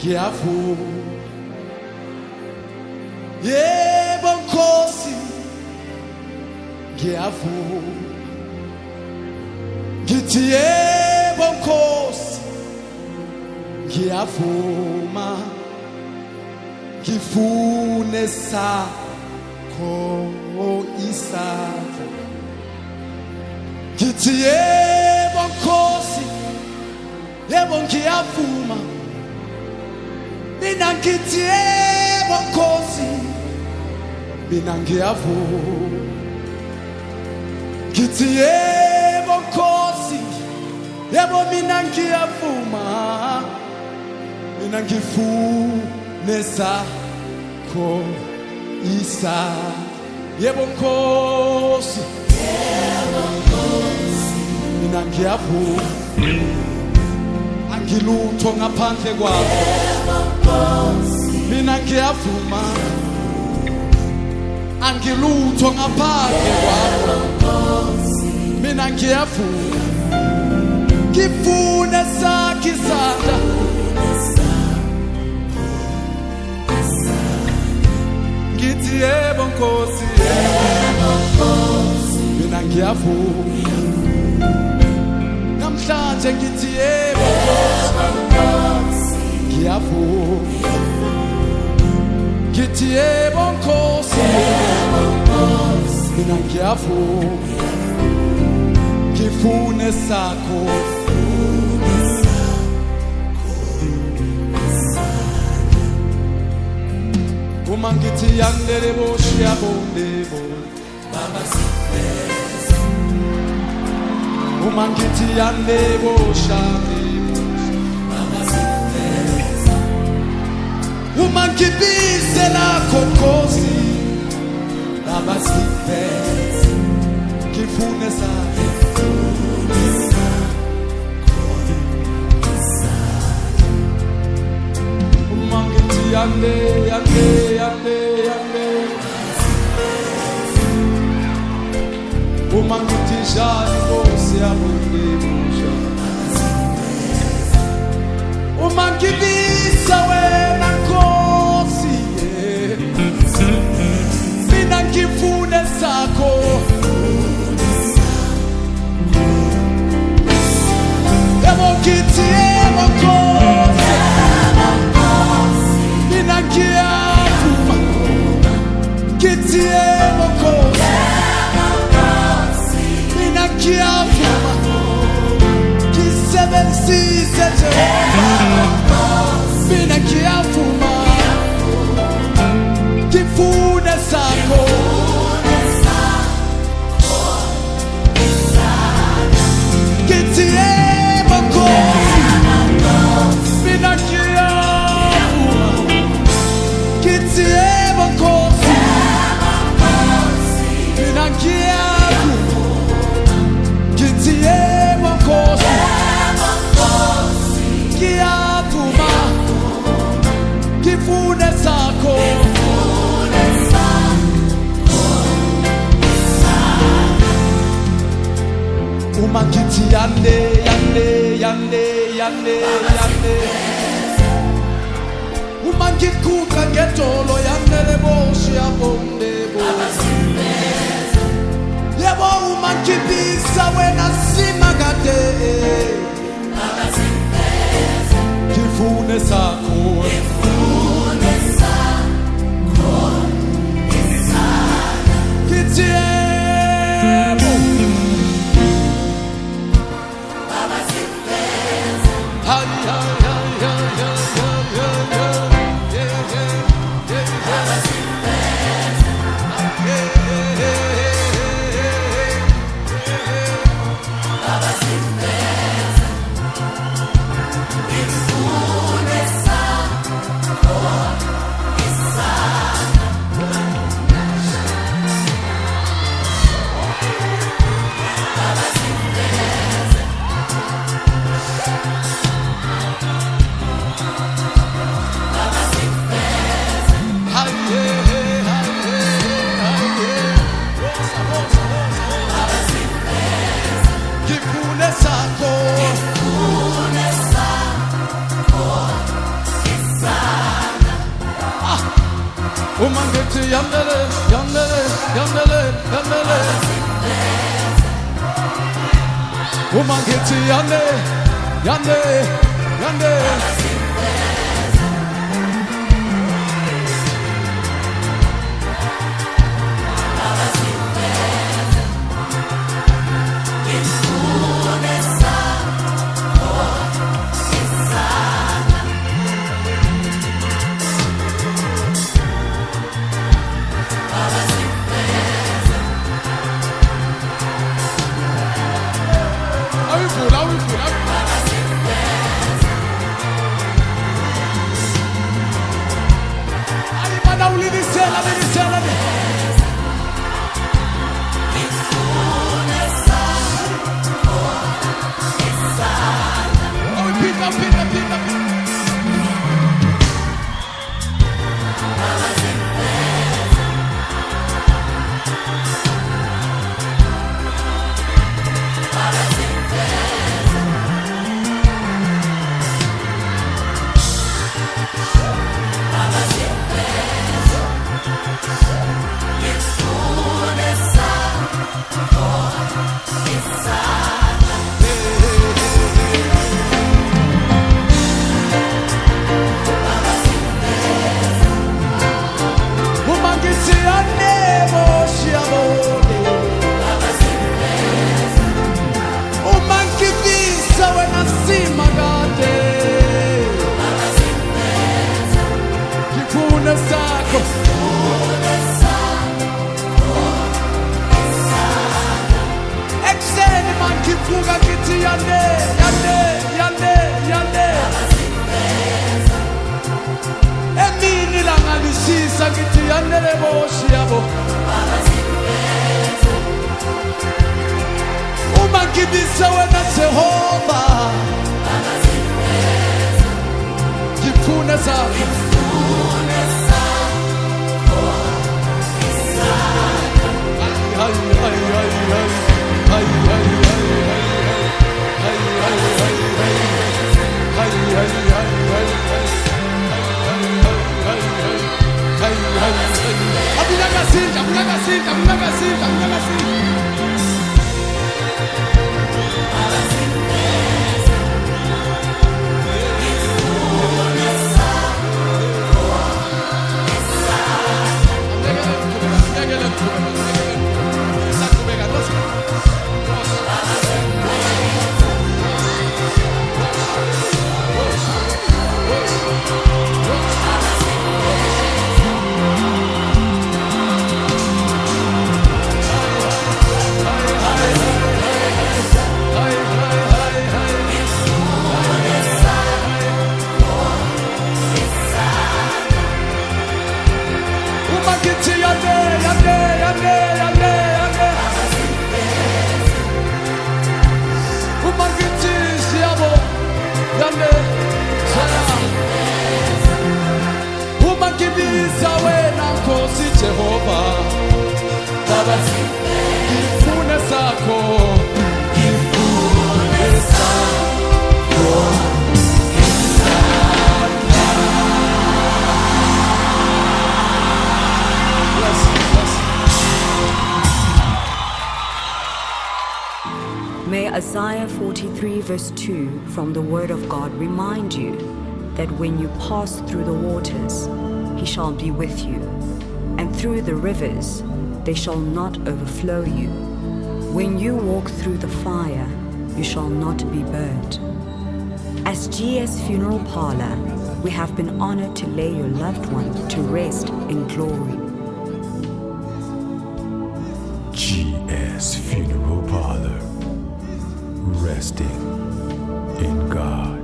ngiyavuma yebo Nkosi ngiyavuma ngithi yebo Nkosi ngiyavuma ngifune sakho isandla ngithi yebo Nkosi yebo ngiyavuma mina ngithi yebo Nkosi mina ngiyavuma ngithi yebo Nkosi yebo mina ngiyavuma mina ngifune sakho isandla yebo Nkosi mina ngiyavuma angilutho ngaphandle kwakho mina ngiyavuma angilutho ngaphandle kwakho mina ngiyavuma ngifuna sakho isandla ngithi yebo Nkosi mina ngiyavuma namhlanje ngithi yebo Nkosi ngiyavuma ngithi yebo Nkosi mina ngiyavuma ngifune sakho uma ngithi yandele boshiya bondebo baba sifeza uma ngithi yandele boshade baba sifeza uma ngibise lakho Nkosi baba sifeza ngifune sakho uma ngithi yandele uma ngithi jani Nkosi yabondebusha uma ngibisa wena Nkosi mina ngifune sakho yebo ngithi yebo Nkosi mina ngiyavuma ngithi yebo Nkosi mina ngiyavuma ngisebenzise Jehova mina ngiyavuma ngifune sakho ngithi yebo Nkosi mina ngiyavuma ngithi yebo Nkosi mina ngiyavuma ngithi yebo Nkosi ngiyavuma ngifune sakho uma ngithi yande uma ngiguqa ngedolo yandele boshiya bondebo yebo uma ngibisa wena simakade ngifune sakho ngithi yebo baba sifeza baba sifeza ngifune sakho yandele, yandele. Uma ngithi yande, yande, yande. May Isaiah 43 verse 2 from the Word of God remind you that when you pass through the waters, He shall be with you, and through the rivers, they shall not overflow you. When you walk through the fire, you shall not be burnt. As GS Funeral Parlor, we have been honored to lay your loved one to rest in glory. GS Funeral Parlor, resting in God.